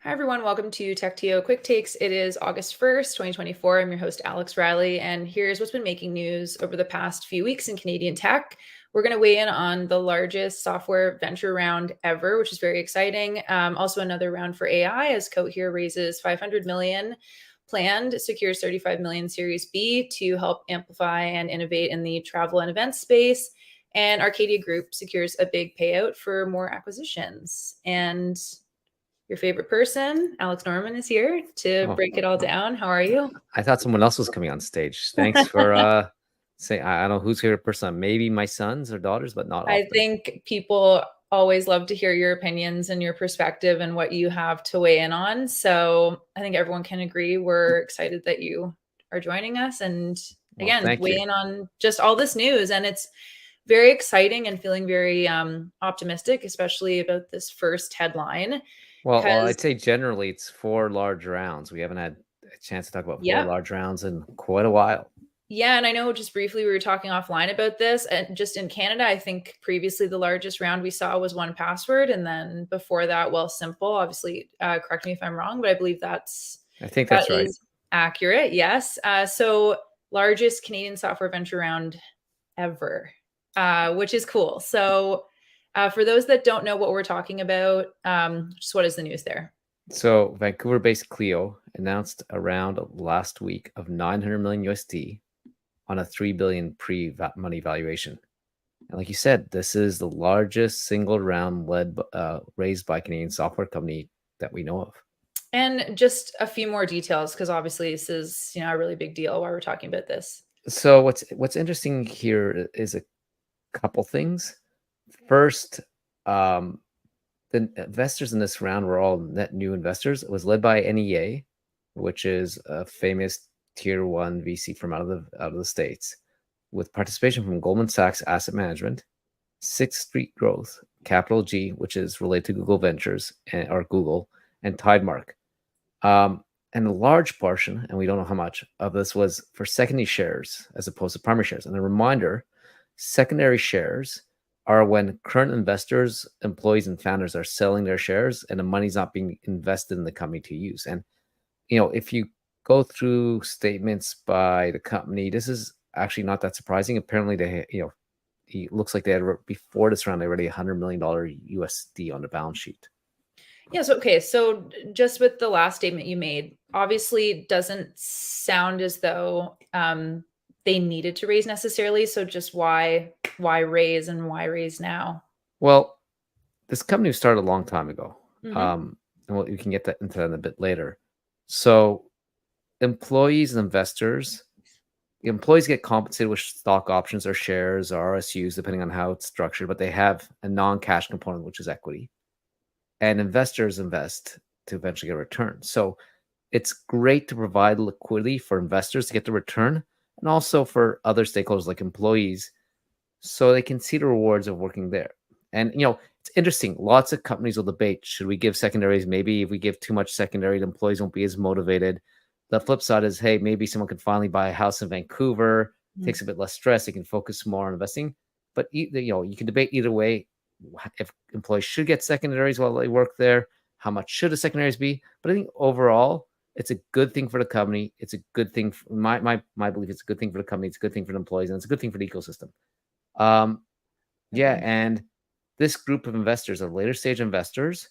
Hi, everyone. Welcome to TechTO Quick Takes. It is August 1st, 2024. I'm your host, Alex Reilly, and here's what's been making news over the past few weeks in Canadian tech. We're going to weigh in on the largest software venture round ever, which is very exciting. Also, another round for AI as Cohere raises 500 million planned, secures 35 million Series B to help amplify and innovate in the travel and events space. And Arcadia Group secures a big payout for more acquisitions. And your favorite person, Alex Norman, is here to break it all down. How are you? I thought someone else was coming on stage. Thanks for saying. I don't know who's favorite person. Maybe my sons or daughters, but not I often. think people always love to hear your opinions and your perspective and what you have to weigh in on. So I think everyone can agree we're excited that you are joining us and again, weigh in on just all this news. And it's very exciting and feeling very optimistic, especially about this first headline. Well, I'd say generally it's 4 large rounds. We haven't had a chance to talk about 4 large rounds in quite a while. Yeah, and I know just briefly we were talking offline about this, and just in Canada, I think previously the largest round we saw was 1Password, and then before that, Simple. Obviously, correct me if I'm wrong, but I believe that right. Is accurate. Yes. So largest Canadian software venture round ever, which is cool. So for those that don't know what we're talking about, just what is the news there? So Vancouver-based Clio announced a round last week of 900 million USD on a 3 billion pre-money valuation. And like you said, this is the largest single round raised by a Canadian software company that we know of. And just a few more details, because obviously this is a really big deal while we're talking about this. So what's interesting here is a couple things. First, the investors in this round were all net new investors. It was led by NEA, which is a famous tier 1 VC firm out of the States, with participation from Goldman Sachs Asset Management, Sixth Street Growth, Capital G, which is related to Google Ventures or Google, and Tidemark. And a large portion, and we don't know how much of this, was for secondary shares as opposed to primary shares. And a reminder, secondary shares are when current investors, employees, and founders are selling their shares and the money's not being invested in the company to use. And, if you go through statements by the company, this is actually not that surprising. Apparently, it looks like they had, before this round, they already $100 million USD on the balance sheet. Yes. Okay. So just with the last statement you made, obviously it doesn't sound as though they needed to raise necessarily. So just why raise and why raise now? Well, this company started a long time ago. And we can get into that a bit later. So employees and investors, employees get compensated with stock options or shares or RSUs, depending on how it's structured, but they have a non-cash component, which is equity. And investors invest to eventually get a return. So it's great to provide liquidity for investors to get the return, and also for other stakeholders like employees, so they can see the rewards of working there. And it's interesting. Lots of companies will debate, should we give secondaries? Maybe if we give too much secondary, the employees won't be as motivated. The flip side is, hey, maybe someone can finally buy a house in Vancouver, takes a bit less stress, they can focus more on investing. But you can debate either way. If employees should get secondaries while they work there, how much should the secondaries be? But I think overall, it's a good thing for the company. It's a good thing. My belief, it's a good thing for the company. It's a good thing for the employees, and it's a good thing for the ecosystem. And this group of investors are later stage investors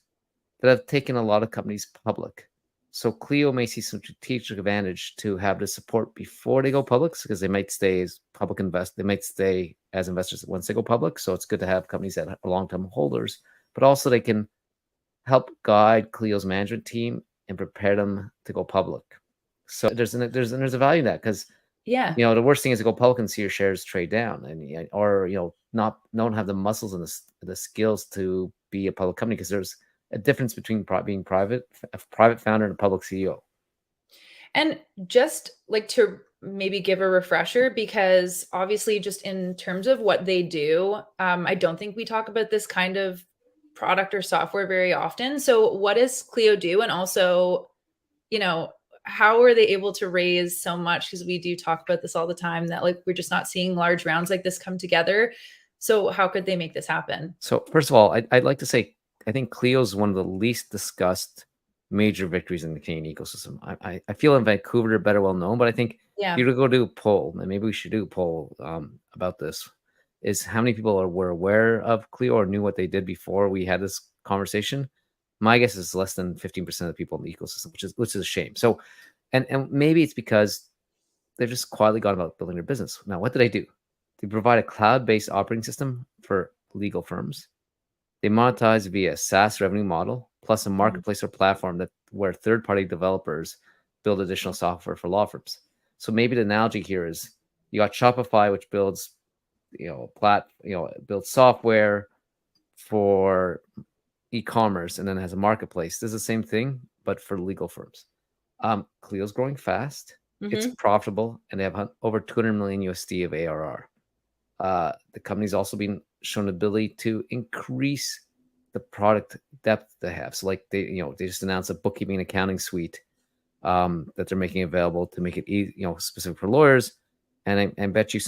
that have taken a lot of companies public. So Clio may see some strategic advantage to have the support before they go public, because they might stay as they might stay as investors once they go public. So it's good to have companies that are long-term holders, but also they can help guide Clio's management team and prepare them to go public. So there's a value in that, because the worst thing is to go public and see your shares trade down, and or not have the muscles and the skills to be a public company, because there's a difference between being a private founder and a public CEO. And just like to maybe give a refresher, because obviously just in terms of what they do, I don't think we talk about this kind of product or software very often. So what does Clio do? And also, how are they able to raise so much? Because we do talk about this all the time, that like we're just not seeing large rounds like this come together. So how could they make this happen? So first of all, I'd like to say, I think Clio is one of the least discussed major victories in the Canadian ecosystem. I feel in Vancouver they're better well known, but I think Yeah. if you were to go do a poll, and maybe we should do a poll about this, is how many people were aware of Clio or knew what they did before we had this conversation. My guess is less than 15% of the people in the ecosystem, which is a shame. So, and maybe it's because they've just quietly gone about building their business. Now, what did they do? They provide a cloud-based operating system for legal firms. They monetize via a SaaS revenue model, plus a marketplace or platform that where third-party developers build additional software for law firms. So maybe the analogy here is you got Shopify, which builds, builds software for e-commerce and then has a marketplace. This is the same thing, but for legal firms. Clio's growing fast. It's profitable, and they have over 200 million USD of ARR. The company's also been shown ability to increase the product depth they have. So, like they just announced a bookkeeping and accounting suite that they're making available to make it specific for lawyers. And I bet you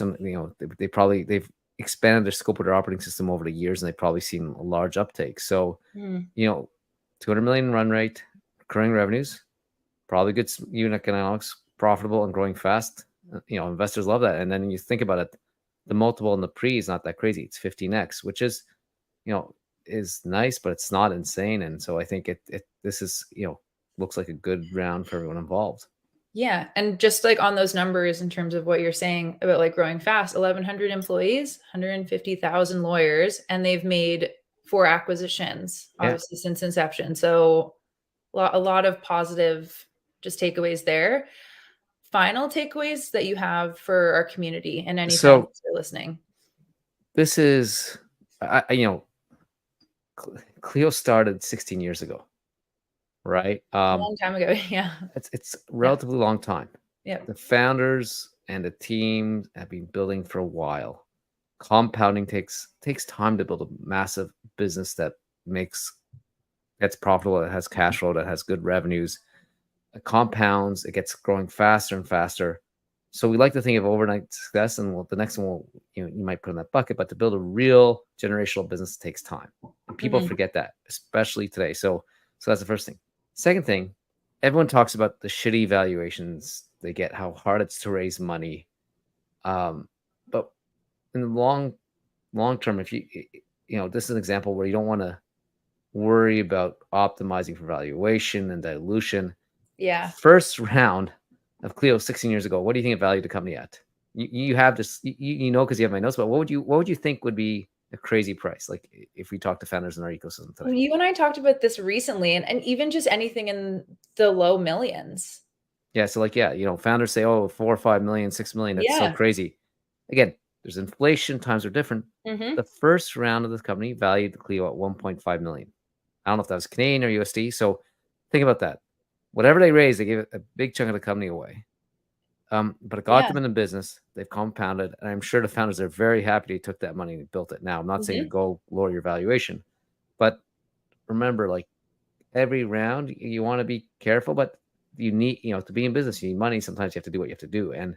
they've expanded their scope of their operating system over the years, and they've probably seen a large uptake. So, 200 million run rate, recurring revenues, probably good unit economics, profitable and growing fast. Investors love that. And then you think about it, the multiple in the pre is not that crazy. It's 15x, which is, is nice, but it's not insane. And so I think this is, looks like a good round for everyone involved. Yeah. And just like on those numbers, in terms of what you're saying about like growing fast, 1,100 employees, 150,000 lawyers, and they've made 4 acquisitions, obviously, since inception. So a lot of positive just takeaways there. Final takeaways that you have for our community and any founders that are listening. This is, Clio started 16 years ago, right? A long time ago. Yeah. It's a relatively long time. Yeah. The founders and the team have been building for a while. Compounding takes time to build a massive business that's profitable, that has cash flow, that has good revenues. It compounds, it gets growing faster and faster. So we like to think of overnight success, and the next one you might put in that bucket. But to build a real generational business takes time, and people forget that, especially today. So that's the first thing. Second thing, everyone talks about the shitty valuations they get, how hard it's to raise money. But in the long term, if this is an example where you don't want to worry about optimizing for valuation and dilution. Yeah. First round of Clio 16 years ago, what do you think it valued the company at? You have this, because you have my notes, but what would you think would be a crazy price? Like if we talk to founders in our ecosystem today. You and I talked about this recently, and even just anything in the low millions. Yeah. So founders say, oh, 4 or 5 million, 6 million. That's so crazy. Again, there's inflation, times are different. The first round of this company valued the Clio at 1.5 million. I don't know if that was Canadian or USD. So think about that. Whatever they raised, they gave a big chunk of the company away. But it got them in the business. They've compounded. And I'm sure the founders are very happy they took that money and built it. Now, I'm not saying to go lower your valuation. But remember, like every round, you want to be careful. But you need, to be in business, you need money. Sometimes you have to do what you have to do. And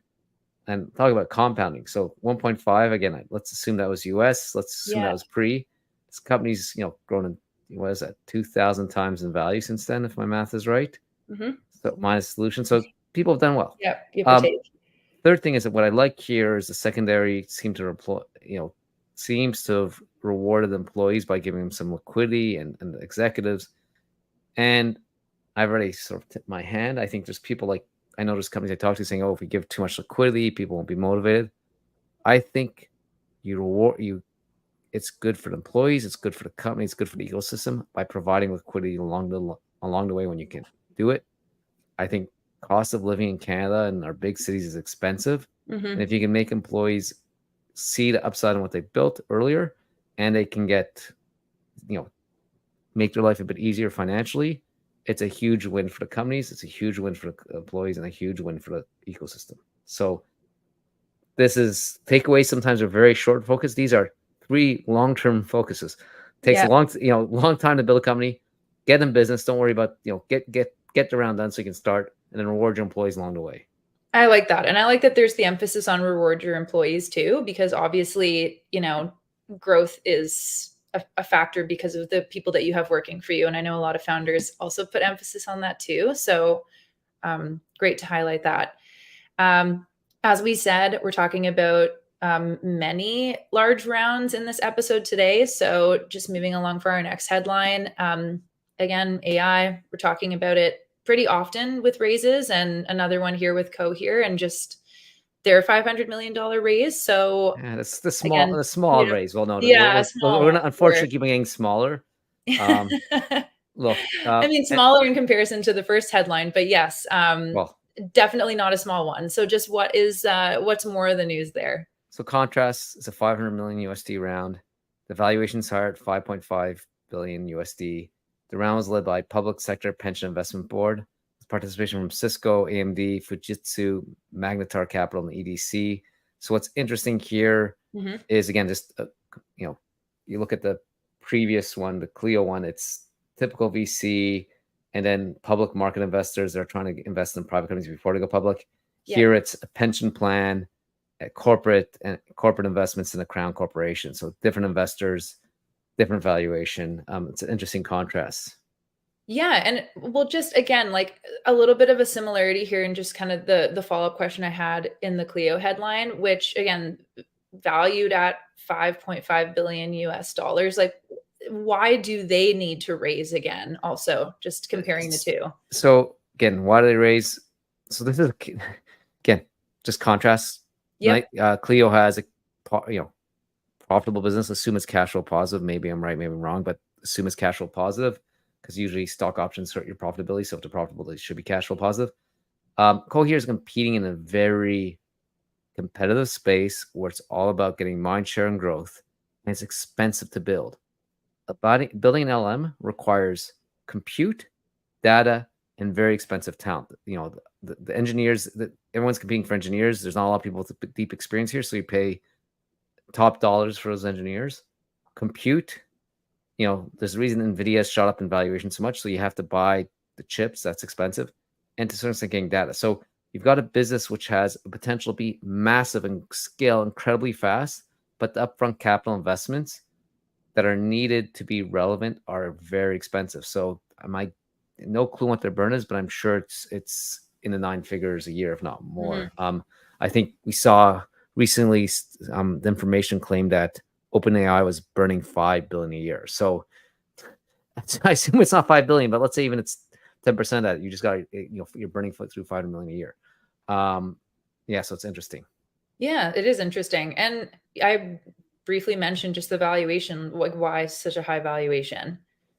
talk about compounding. So 1.5, again, let's assume that was US. Let's assume that was pre. This company's, grown in, what is that, 2,000 times in value since then, if my math is right. So minus solution. So people have done well. Yeah. Give or take. Third thing is that what I like here is the secondary seems to have rewarded employees by giving them some liquidity and the executives. And I've already sort of tipped my hand. I think there's people like, I know there's companies I talk to saying, oh, if we give too much liquidity, people won't be motivated. I think it's good for the employees, it's good for the company, it's good for the ecosystem by providing liquidity along the way when you can do it. I think cost of living in Canada and our big cities is expensive. And if you can make employees see the upside in what they built earlier, and they can get, make their life a bit easier financially, it's a huge win for the companies, it's a huge win for the employees, and a huge win for the ecosystem. So this is takeaways. Sometimes are very short focus. These are 3 long-term focuses. Takes a long time to build a company. Get in business. Don't worry about, get the round done so you can start, and then reward your employees along the way. I like that. And I like that there's the emphasis on reward your employees too, because obviously, growth is a factor because of the people that you have working for you. And I know a lot of founders also put emphasis on that too. So great to highlight that. As we said, we're talking about many large rounds in this episode today. So just moving along for our next headline. Again, AI, we're talking about it pretty often with raises, and another one here with Cohere, and just their $500 million raise. So Yeah, that's again, the small raise. Well, no, yeah, a we're small going one to for unfortunately keep getting smaller. sure. Look, I mean, smaller in comparison to the first headline, but yes, well, definitely not a small one. So just what's more of the news there? so contrast, it's a 500 million USD round. The valuation's higher at 5.5 billion USD. The round was led by Public Sector Pension Investment Board, with participation from Cisco, AMD, Fujitsu, Magnetar Capital, and EDC. So what's interesting here is, again, just you look at the previous one, the Clio one, it's typical VC, and then public market investors that are trying to invest in private companies before they go public. Yep. Here it's a pension plan, corporate investments in a crown corporation. So different investors, different valuation. It's an interesting contrast. Yeah, and well, just again, like a little bit of a similarity here, and just kind of the follow up question I had in the Clio headline, which again valued at 5.5 billion US dollars. Like, why do they need to raise again? Also, just comparing the two. So again, why do they raise? So this is again just contrast. Yep. Clio has a profitable business. Assume it's cash flow positive. Maybe I'm right, maybe I'm wrong, but assume it's cash flow positive, because usually stock options hurt your profitability. So if they're profitable, they should be cash flow positive. Cohere is competing in a very competitive space where it's all about getting mind share and growth, and it's expensive to build. Building an LM requires compute, data, and very expensive talent. The engineers, everyone's competing for engineers. There's not a lot of people with deep experience here, so you pay top dollars for those engineers. Compute, there's a reason NVIDIA has shot up in valuation so much, so you have to buy the chips. That's expensive. And to a certain extent, getting data. So you've got a business which has a potential to be massive and scale incredibly fast, but the upfront capital investments that are needed to be relevant are very expensive. So no clue what their burn is, but I'm sure it's in the 9 figures a year, if not more. I think we saw recently the information claimed that OpenAI was burning 5 billion a year. So I assume it's not 5 billion, but let's say even it's 10% of that, you just got you're burning through 500 million a year. So it's interesting. Yeah, it is interesting. And I briefly mentioned just the valuation, like why such a high valuation.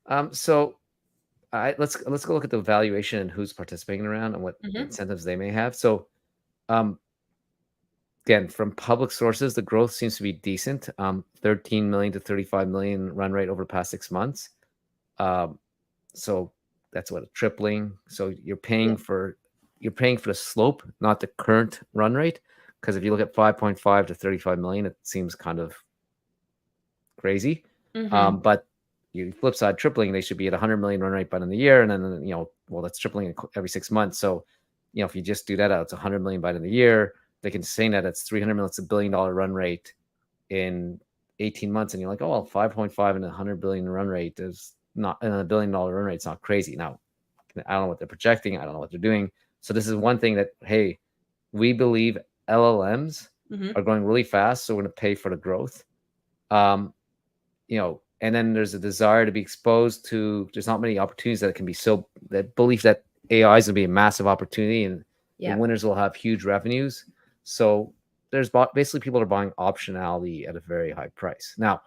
Let's go look at the valuation and who's participating around and what incentives they may have. So again, from public sources, the growth seems to be decent. 13 million to 35 million run rate over the past 6 months. So that's what a tripling. So you're paying for the slope, not the current run rate. Because if you look at 5.5 to 35 million, it seems kind of crazy. But you flip side tripling, they should be at 100 million run rate by the end of the year, and then that's tripling every 6 months. So if you just do that out, it's 100 million by the end of the year. They can say that it's 300 million, it's $1 billion run rate in 18 months, and you're like, oh well, 5.5 and 100 billion run rate is not, and a $1 billion run rate. It's not crazy. Now, I don't know what they're projecting. I don't know what they're doing. So this is one thing that, hey, we believe LLMs are growing really fast, so we're going to pay for the growth. And then there's a desire to be exposed to. There's not many opportunities that can be so. That belief that AI is going to be a massive opportunity and the winners will have huge revenues. So there's basically people are buying optionality at a very high price. Now,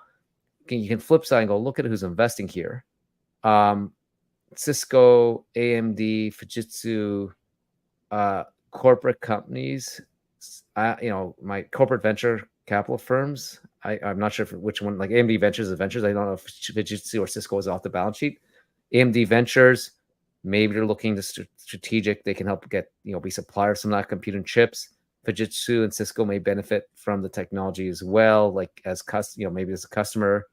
you can flip side and go look at who's investing here. Cisco, AMD, Fujitsu, corporate companies. My corporate venture capital firms. I'm not sure which one. Like AMD Ventures is Ventures. I don't know if Fujitsu or Cisco is off the balance sheet. AMD Ventures, maybe they're looking to strategic. They can help get be suppliers some of that compute and chips. Fujitsu and Cisco may benefit from the technology as well, like as maybe as a customer.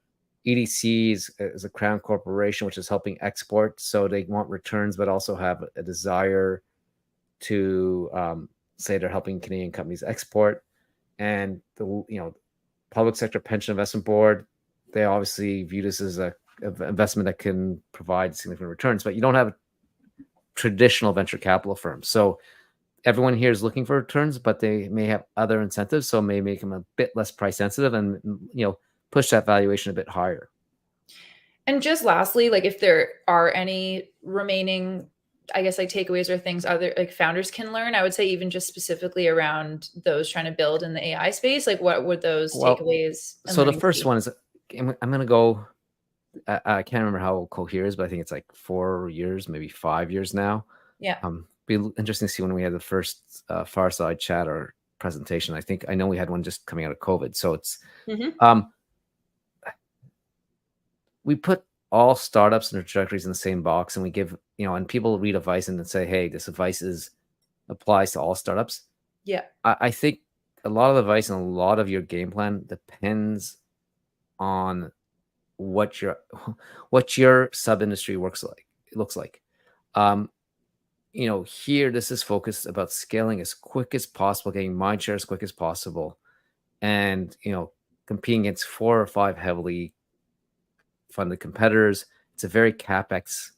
EDC is a crown corporation which is helping export, so they want returns, but also have a desire to say they're helping Canadian companies export. And the public sector pension investment board, they obviously view this as a investment that can provide significant returns, but you don't have traditional venture capital firms. So everyone here is looking for returns, but they may have other incentives, so it may make them a bit less price sensitive and push that valuation a bit higher. And just lastly, like if there are any remaining, I guess, like takeaways or things other like founders can learn, I would say even just specifically around those trying to build in the AI space, like what would those takeaways and so the learnings first be? one is I'm going to go. I can't remember how old Cohere is, but I think it's like 4 years, maybe 5 years now. Yeah. Be interesting to see when we had the first Fireside chat or presentation. I know we had one just coming out of COVID. So it's we put all startups and their trajectories in the same box, and we give, and people read advice and say, hey, this advice applies to all startups. Yeah. I think a lot of advice and a lot of your game plan depends on what your sub industry looks like. Here this is focused about scaling as quick as possible, getting mind share as quick as possible, and competing against 4 or 5 heavily funded competitors. It's a very capex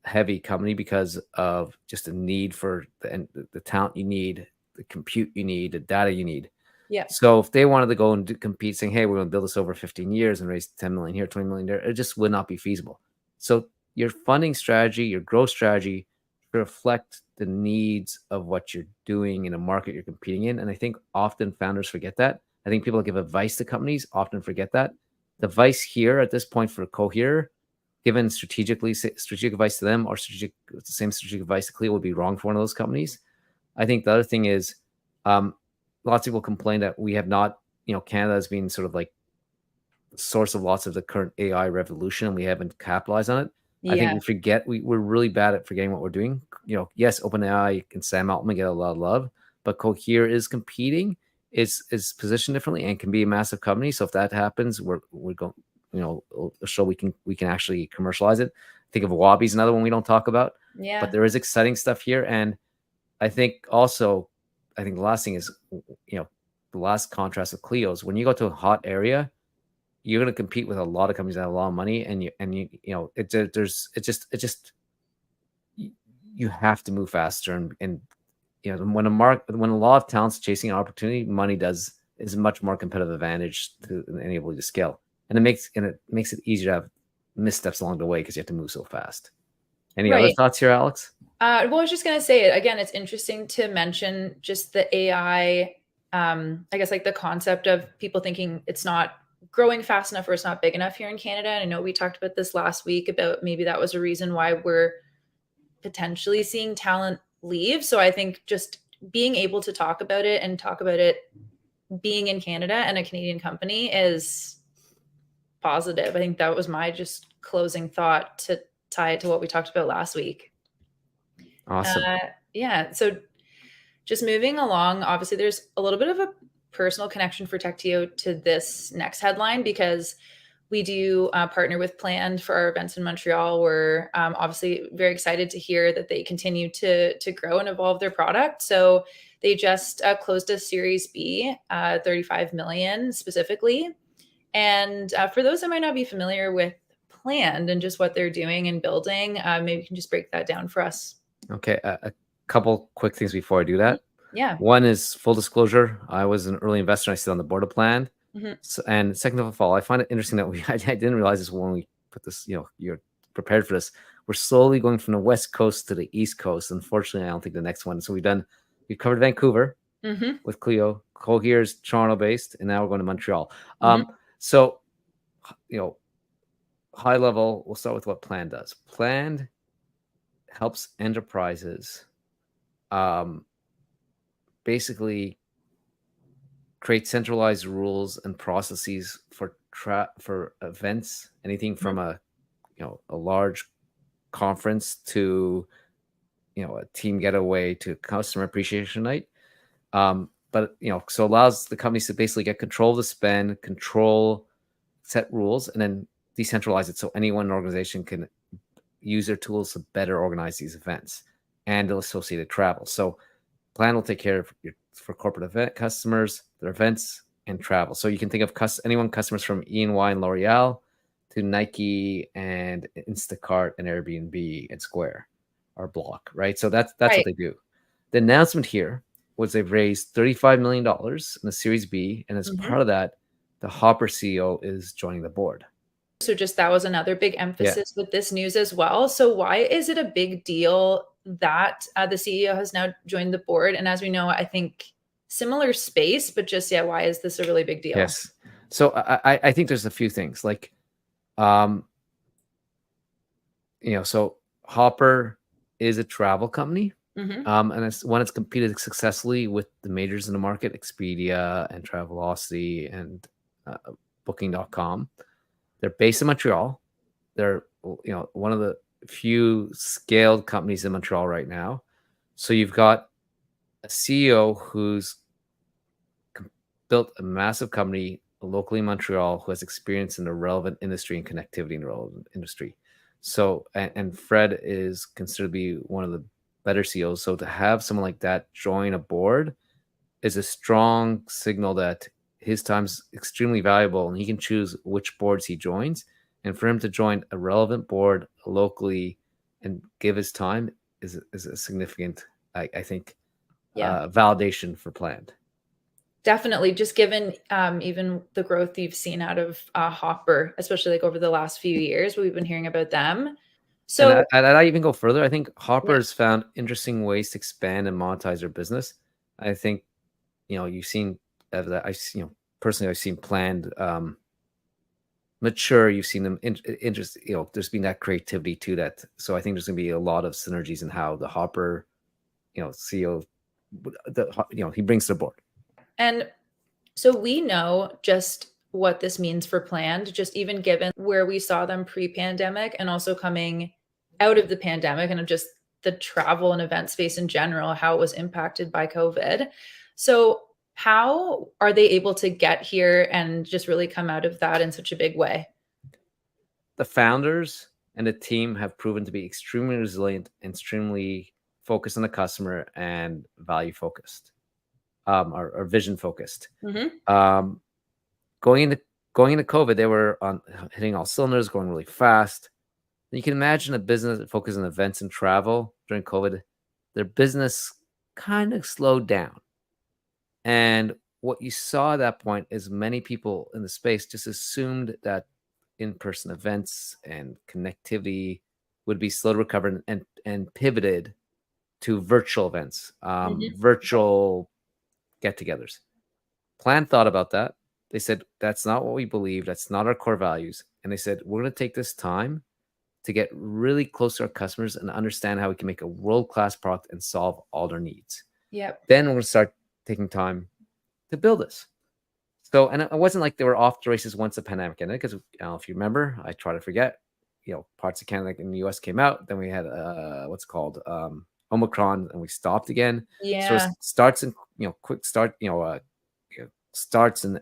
heavy company because of just the need for the talent you need, the compute you need, the data you need. Yeah. So if they wanted to go and compete saying, hey, we're going to build this over 15 years and raise 10 million here, 20 million there, it just would not be feasible. So your funding strategy, your growth strategy should reflect the needs of what you're doing in a market you're competing in. And I think often founders forget that. I think people that give advice to companies often forget that. The advice here at this point for Cohere, given strategic advice to them or the same strategic advice to Clio, would be wrong for one of those companies. I think the other thing is, lots of people complain that we have not, Canada has been sort of like the source of lots of the current AI revolution, and we haven't capitalized on it. Yeah. I think we're really bad at forgetting what we're doing. Yes, OpenAI and Sam Altman get a lot of love, but Cohere is competing, is positioned differently, and can be a massive company. So if that happens, we're going, show we can actually commercialize it. Think of Wabi's another one we don't talk about. Yeah. But there is exciting stuff here, and I think the last thing is, the last contrast with Clio's, when you go to a hot area, you're going to compete with a lot of companies that have a lot of money, and you have to move faster, and when a lot of talent's chasing an opportunity, money is a much more competitive advantage to enable you to scale, and it makes it easier to have missteps along the way because you have to move so fast. Any other thoughts here, Alex? Well, I was just going to say it again. It's interesting to mention just the AI. I guess like the concept of people thinking it's not growing fast enough or it's not big enough here in Canada. And I know we talked about this last week about maybe that was a reason why we're potentially seeing talent leave. So I think just being able to talk about it and talk about it being in Canada and a Canadian company is positive. I think that was my just closing thought to tie it to what we talked about last week. Awesome. Yeah. So just moving along, obviously there's a little bit of a personal connection for TechTO to this next headline because we do partner with Planned for our events in Montreal. We're obviously very excited to hear that they continue to grow and evolve their product. So they just closed a Series B, 35 million specifically. And for those that might not be familiar with Planned and just what they're doing and building, maybe you can just break that down for us. Okay, a couple quick things before I do that. Yeah. One is full disclosure. I was an early investor. I sit on the board of Planned. So, and second of all, I find it interesting that I didn't realize this when we put this, you're prepared for this. We're slowly going from the West Coast to the East Coast. Unfortunately, I don't think the next one. So we've covered Vancouver with Clio. Cohere's Toronto based, and now we're going to Montreal. So, high level, we'll start with what Planned does. Planned helps enterprises basically create centralized rules and processes for events, anything from a large conference to a team getaway to customer appreciation night. But so allows the companies to basically get control of the spend, set rules, and then decentralize it so anyone in an organization can use their tools to better organize these events and the associated travel. So Plan will take care of for corporate event customers, their events, and travel. So you can think of customers from E&Y and L'Oreal to Nike and Instacart and Airbnb and Square or Block, right? So that's what they do. The announcement here was they've raised $35 million in the Series B, and as part of that, the Hopper CEO is joining the board. So just that was another big emphasis with this news as well. So why is it a big deal that the CEO has now joined the board? And as we know, I think similar space, but just, why is this a really big deal? Yes. So I think there's a few things like, so Hopper is a travel company. And it's competed successfully with the majors in the market, Expedia and Travelocity and Booking.com. They're based in Montreal. They're one of the few scaled companies in Montreal right now. So you've got a CEO who's built a massive company locally in Montreal who has experience in the relevant industry and connectivity in the relevant industry. So and Fred is considered to be one of the better CEOs. So to have someone like that join a board is a strong signal that his time's extremely valuable and he can choose which boards he joins. And for him to join a relevant board locally and give his time is a significant, I think, validation for Planned. Definitely, just given even the growth you've seen out of Hopper, especially like over the last few years, we've been hearing about them. So and I'd even go further. I think Hopper's found interesting ways to expand and monetize their business. I think, you've seen that. Personally, I've seen Planned mature. You've seen them interest. There's been that creativity to that. So I think there's going to be a lot of synergies in how the Hopper, CEO, he brings to the board. And so we know just what this means for Planned, just even given where we saw them pre-pandemic and also coming out of the pandemic and just the travel and event space in general, how it was impacted by COVID. So how are they able to get here and just really come out of that in such a big way? The founders and the team have proven to be extremely resilient and extremely focused on the customer and value focused, or vision focused. Going into COVID, they were hitting all cylinders, going really fast. And you can imagine a business that focuses on events and travel during COVID. Their business kind of slowed down. And what you saw at that point is many people in the space just assumed that in-person events and connectivity would be slow to recover and pivoted to virtual events, virtual get-togethers. Planned thought about that. They said, that's not what we believe. That's not our core values. And they said, we're going to take this time to get really close to our customers and understand how we can make a world-class product and solve all their needs. Then we're going to start taking time to build this. So, and it wasn't like they were off the races once the pandemic ended, because if you remember, I try to forget, parts of Canada in the US came out. Then we had what's called Omicron, and we stopped again. So it starts and quick start, starts and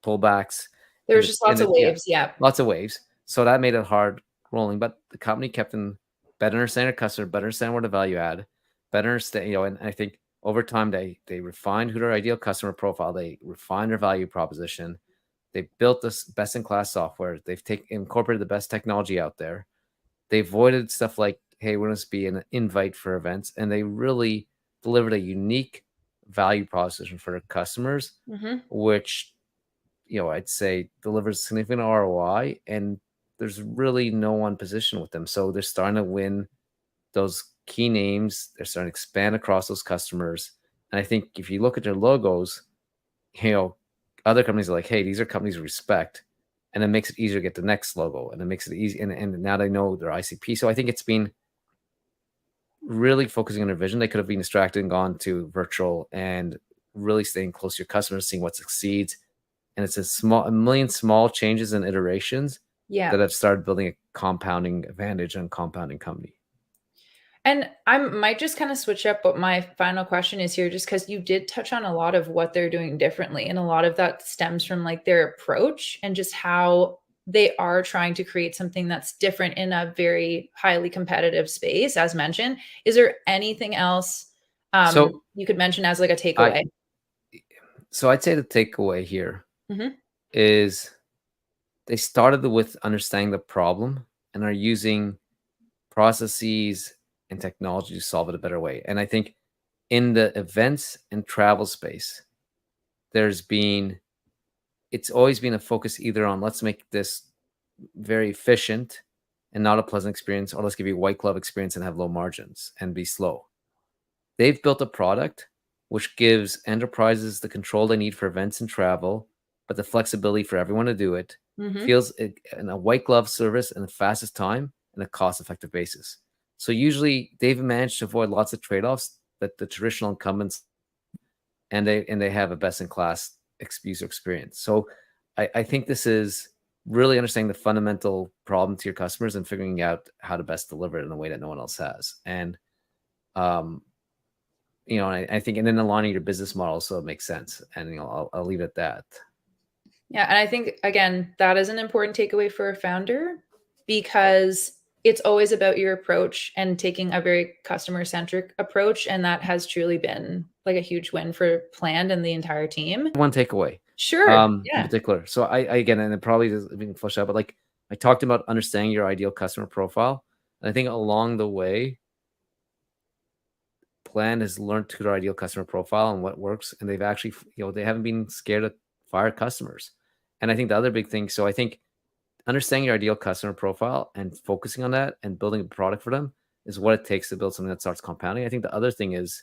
pullbacks. There was just lots of waves, lots of waves. So that made it hard rolling, but the company kept in better understand their customer, better understand where the value add, better understand, and I think over time they refined who their ideal customer profile, they refined their value proposition, they built this best in class software, they've incorporated the best technology out there, they avoided stuff like, hey, we're going to be an invite for events, and they really delivered a unique value proposition for their customers, which I'd say delivers significant ROI, and there's really no one position with them. So they're starting to win those key names. They're starting to expand across those customers. And I think if you look at their logos, other companies are like, hey, these are companies we respect. And it makes it easier to get the next logo. And it makes it easy. And now they know their ICP. So I think it's been really focusing on their vision. They could have been distracted and gone to virtual and really staying close to your customers, seeing what succeeds. And it's a million small changes and iterations that have started building a compounding advantage and compounding company. And I might just kind of switch up what my final question is here, just because you did touch on a lot of what they're doing differently. And a lot of that stems from like their approach and just how they are trying to create something that's different in a very highly competitive space, as mentioned. Is there anything else you could mention as like a takeaway? So I'd say the takeaway here Mm-hmm. is they started with understanding the problem and are using processes and technology to solve it a better way. And I think in the events and travel space, it's always been a focus either on let's make this very efficient and not a pleasant experience, or let's give you a white glove experience and have low margins and be slow. They've built a product which gives enterprises the control they need for events and travel, but the flexibility for everyone to do it, Mm-hmm. feels in a white glove service in the fastest time and a cost effective basis. So usually they've managed to avoid lots of trade-offs that the traditional incumbents, and they have a best in class user experience. So I think this is really understanding the fundamental problem to your customers and figuring out how to best deliver it in a way that no one else has. And um, I think, and then aligning your business model so it makes sense. And I'll leave it at that. Yeah, and I think again that is an important takeaway for a founder because it's always about your approach and taking a very customer centric approach, and that has truly been like a huge win for Planned and the entire team. One takeaway, Sure. in Yeah. particular. So I again, and it probably doesn't even flush out, but like I talked about understanding your ideal customer profile, and I think along the way, Plan has learned to their ideal customer profile and what works, and they've actually, they haven't been scared to fire customers. And I think the other big thing, so I think understanding your ideal customer profile and focusing on that and building a product for them is what it takes to build something that starts compounding. I think the other thing is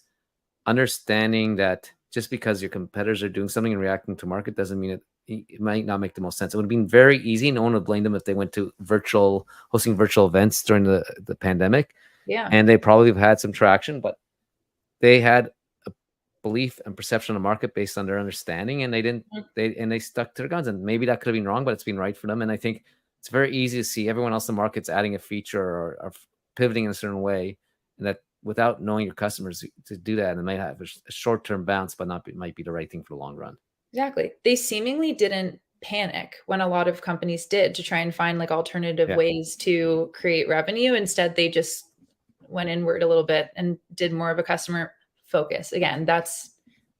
understanding that just because your competitors are doing something and reacting to market doesn't mean it might not make the most sense. It would have been very easy. No one would blame them if they went to hosting virtual events during the pandemic. Yeah. And they probably have had some traction, but they had a belief and perception of the market based on their understanding, and they stuck to their guns. And maybe that could have been wrong, but it's been right for them. And I think it's very easy to see everyone else in the market's adding a feature or pivoting in a certain way, and that without knowing your customers to do that, and it might have a short-term bounce, but might be the right thing for the long run. Exactly. They seemingly didn't panic when a lot of companies did to try and find like alternative Yeah. ways to create revenue. Instead, they just went inward a little bit and did more of a customer focus. Again, that's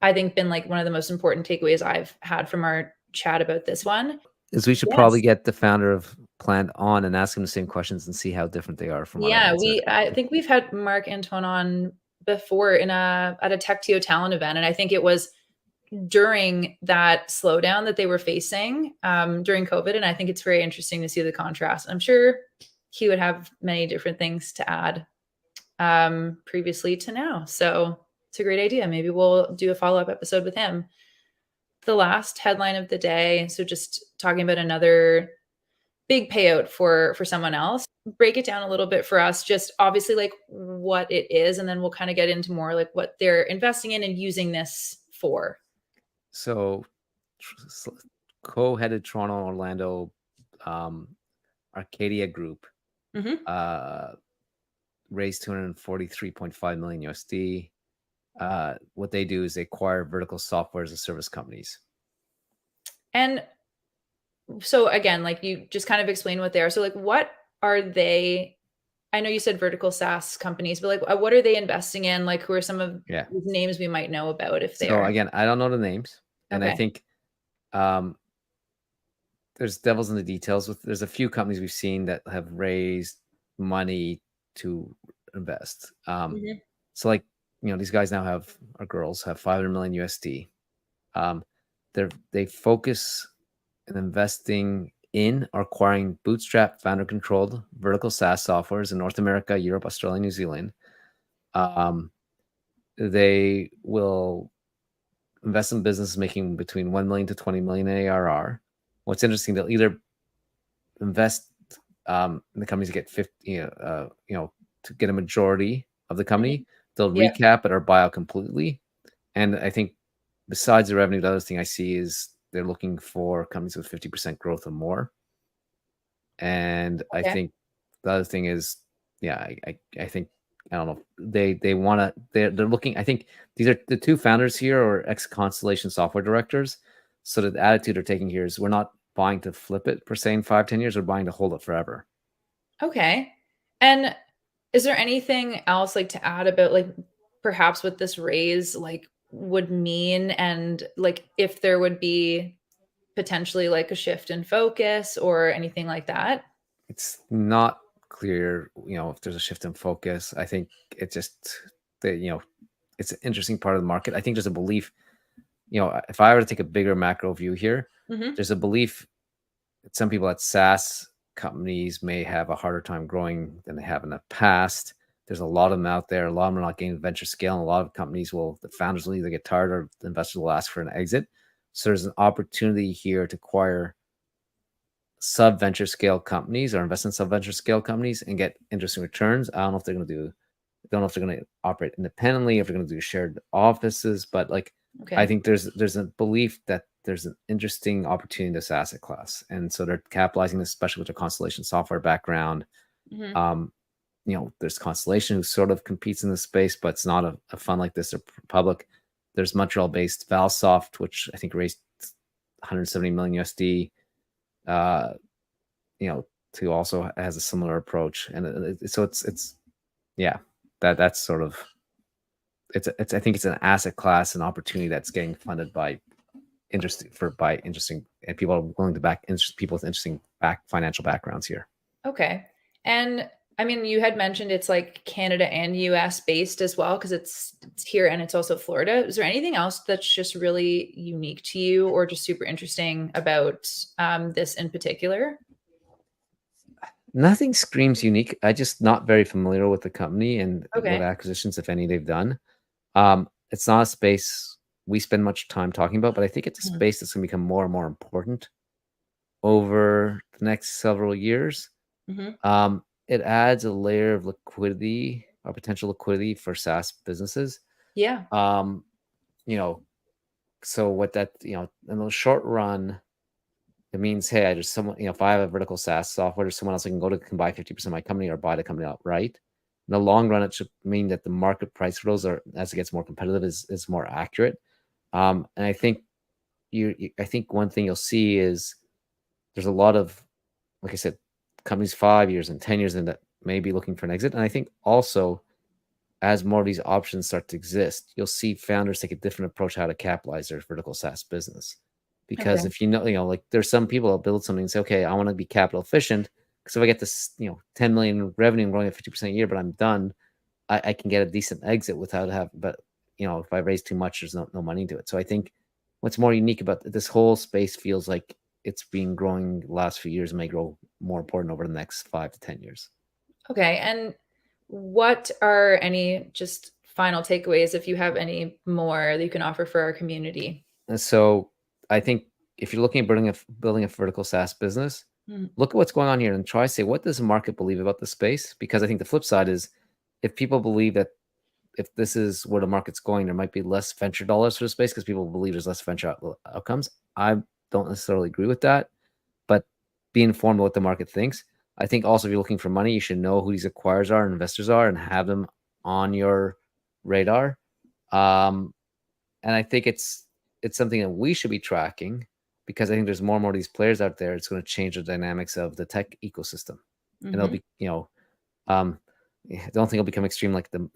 I think been like one of the most important takeaways I've had from our chat about this one. Is we should probably Yes. get the founder of Plant on and ask him the same questions and see how different they are from what I Yeah, answered. I think we've had Mark Antoine on before at a TechTO talent event, and I think it was during that slowdown that they were facing during COVID. And I think it's very interesting to see the contrast. I'm sure he would have many different things to add previously to now. So it's a great idea. Maybe we'll do a follow up episode with him. The last headline of the day. So just talking about another big payout for someone else. Break it down a little bit for us, just obviously like what it is, and then we'll kind of get into more like what they're investing in and using this for. So co-headed Toronto Orlando Arcadia Group raised 243.5 million USD. What they do is they acquire vertical software as a service companies. And so again, like you just kind of explain what they are. So like what are they? I know you said vertical SaaS companies, but like what are they investing in? Like who are some of these names we might know about if they so are? Again, I don't know the names. And I think there's devils in the details. There's a few companies we've seen that have raised money to invest. So like, these guys now have, or girls have 500 million USD. They focus in investing in or acquiring bootstrap founder controlled vertical SaaS softwares in North America, Europe, Australia, New Zealand. They will invest in businesses making between 1 million to 20 million ARR. What's interesting, they'll either invest in the companies to get 50, to get a majority of the company. They'll recap it or buy out completely. And I think besides the revenue, the other thing I see is they're looking for companies with 50% growth or more. And I think the other thing is, I think, I don't know, they want to, they're looking, I think these are the two founders here or ex-Constellation software directors. So the attitude they're taking here is we're not buying to flip it per se in 5-10 years, we're buying to hold it forever. Okay. And is there anything else like to add about like perhaps with this raise, like would mean, and like if there would be potentially like a shift in focus or anything like that? It's not clear, if there's a shift in focus. I think it just that it's an interesting part of the market. I think there's a belief, if I were to take a bigger macro view here, Mm-hmm. there's a belief that some people at SaaS companies may have a harder time growing than they have in the past. There's a lot of them out there. A lot of them are not getting venture scale. And a lot of companies the founders will either get tired or the investors will ask for an exit. So there's an opportunity here to acquire sub venture scale companies or invest in sub venture scale companies and get interesting returns. I don't know if they're going to do, I don't know if they're going to operate independently, if they're going to do shared offices, but like, I Okay. think there's a belief that there's an interesting opportunity in this asset class. And so they're capitalizing this, especially with their Constellation software background. Mm-hmm. Um, there's Constellation who sort of competes in this space, but it's not a fund like this or public. There's Montreal-based Valsoft, which I think raised 170 million USD. Uh, to also has a similar approach, and so it's yeah, that's sort of it's I think it's an asset class, an opportunity that's getting funded by interesting and people are willing to back people with interesting financial backgrounds here. Okay. And I mean, you had mentioned it's like Canada and US based as well, because it's here and it's also Florida. Is there anything else that's just really unique to you or just super interesting about this in particular? Nothing screams unique. I just not very familiar with the company and what Okay. acquisitions, if any, they've done. It's not a space we spend much time talking about, but I think it's a Mhm. space that's going to become more and more important over the next several years. Mhm. It adds a layer of liquidity or potential liquidity for SaaS businesses. Yeah. Um, you know, so what that, in the short run, it means, hey, I just someone, if I have a vertical SaaS software, there's someone else I can buy 50% of my company or buy the company outright. In the long run, it should mean that the market price for those are, as it gets more competitive, is more accurate. And I think I think one thing you'll see is there's a lot of, like I said, companies 5 years and 10 years in that may be looking for an exit. And I think also as more of these options start to exist, you'll see founders take a different approach how to capitalize their vertical SaaS business. Because Okay. if like there's some people that build something and say, okay, I want to be capital efficient because if I get this, 10 million revenue and growing at 50% a year, but I'm done, I can get a decent exit without having, but if I raise too much, there's no money to it. So I think what's more unique about this whole space feels like it's been growing the last few years and may grow more important over the next 5 to 10 years. Okay. And what are any just final takeaways, if you have any more that you can offer for our community? And so I think if you're looking at building a vertical SaaS business, Mm. look at what's going on here and try to say, what does the market believe about the space? Because I think the flip side is if people believe that if this is where the market's going, there might be less venture dollars for the space because people believe there's less venture outcomes. I don't necessarily agree with that, but be informed of what the market thinks. I think also if you're looking for money, you should know who these acquirers are and investors are and have them on your radar. Um, and I think it's something that we should be tracking because I think there's more and more of these players out there. It's going to change the dynamics of the tech ecosystem, and it'll Mhm. be um, I don't think it'll become extreme like the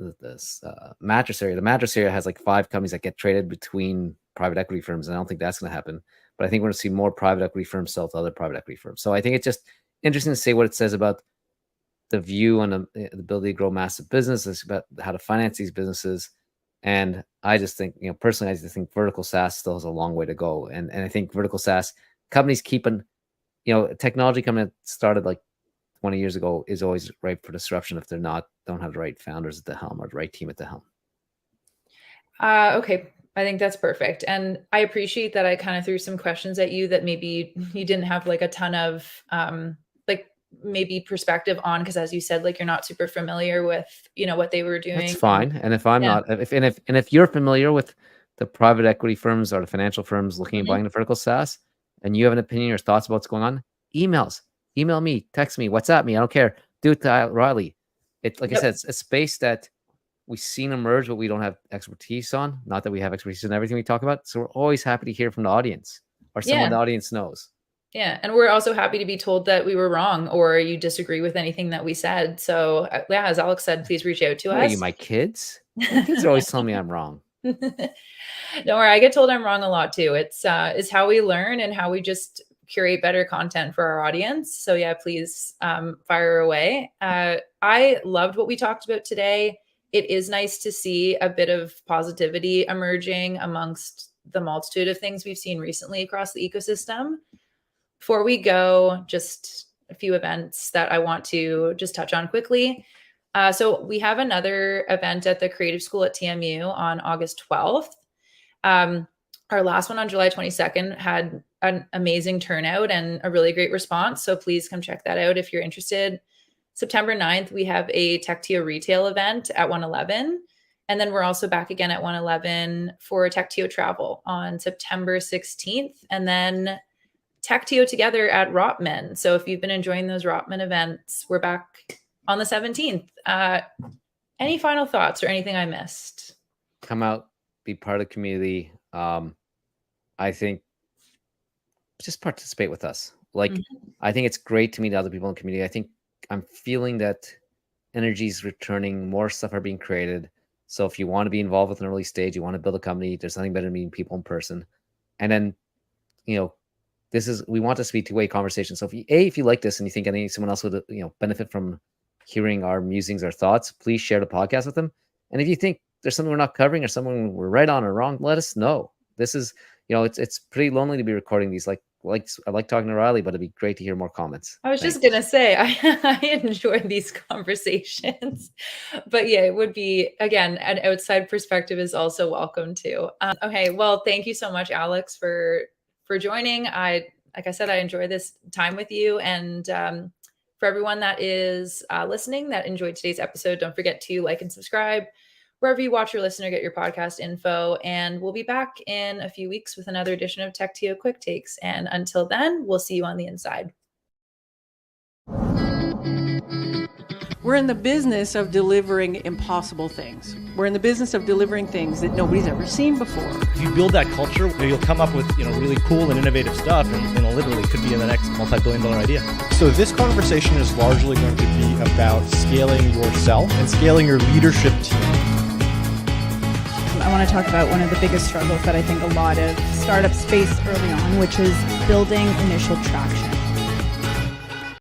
mattress area. The mattress area has like 5 companies that get traded between private equity firms, and I don't think that's going to happen. But I think we're going to see more private equity firms sell to other private equity firms. So I think it's just interesting to see what it says about the view on the ability to grow massive businesses, about how to finance these businesses. And I just think, personally, I just think vertical SaaS still has a long way to go. And I think vertical SaaS companies keeping, technology company that started like 20 years ago is always ripe for disruption if don't have the right founders at the helm or the right team at the helm. Okay. I think that's perfect. And I appreciate that I kind of threw some questions at you that maybe you didn't have like a ton of like maybe perspective on, because as you said, like you're not super familiar with, what they were That's doing. And fine. And if I'm yeah. not, if you're familiar with the private equity firms or the financial firms looking at Mhm. buying the vertical SaaS, and you have an opinion or thoughts about what's going on, email me, text me, WhatsApp me. I don't care. Do it to Reilly. It's like I said, Yep. it's a space that we've seen emerge, but we don't have expertise on. Not that we have expertise in everything we talk about. So we're always happy to hear from the audience or someone Yeah. the audience knows. Yeah. And we're also happy to be told that we were wrong or you disagree with anything that we said. So yeah, as Alex said, please reach out to What are you, us. my kids? My kids are always telling me I'm wrong. Don't worry, I get told I'm wrong a lot too. It's how we learn and how we just curate better content for our audience. So yeah, please fire away. I loved what we talked about today. It is nice to see a bit of positivity emerging amongst the multitude of things we've seen recently across the ecosystem. Before we go, just a few events that I want to just touch on quickly. So we have another event at the Creative School at TMU on August 12th. Our last one on July 22nd had an amazing turnout and a really great response. So please come check that out if you're interested. September 9th, we have a TechTO retail event at 111. And then we're also back again at 111 for TechTO travel on September 16th. And then TechTO together at Rotman. So if you've been enjoying those Rotman events, we're back on the 17th. Any final thoughts or anything I missed? Come out, be part of the community. I think just participate with us. Like, I think it's great to meet other people in the community. I think I'm feeling that energy is returning, more stuff are being created. So if you want to be involved with an early stage, you want to build a company, there's nothing better than meeting people in person. And then, we want this to be a two-way conversation. So if you like this and you think someone else would, benefit from hearing our musings or thoughts, please share the podcast with them. And if you think there's something we're not covering or something we're right on or wrong, let us know. This is, it's pretty lonely to be recording these. Like I like talking to Reilly, but it'd be great to hear more comments. I was just going to say, I enjoy these conversations, but yeah, it would be, again, an outside perspective is also welcome too. Okay. Well, thank you so much, Alex, for joining. Like I said, I enjoy this time with you. And for everyone that is listening that enjoyed today's episode, don't forget to like and subscribe wherever you watch or listen or get your podcast info. And we'll be back in a few weeks with another edition of TechTO Quick Takes. And until then, we'll see you on the inside. We're in the business of delivering impossible things. We're in the business of delivering things that nobody's ever seen before. If you build that culture, you'll come up with really cool and innovative stuff, and literally could be in the next multi-billion-dollar idea. So this conversation is largely going to be about scaling yourself and scaling your leadership team. I want to talk about one of the biggest struggles that I think a lot of startups face early on, which is building initial traction.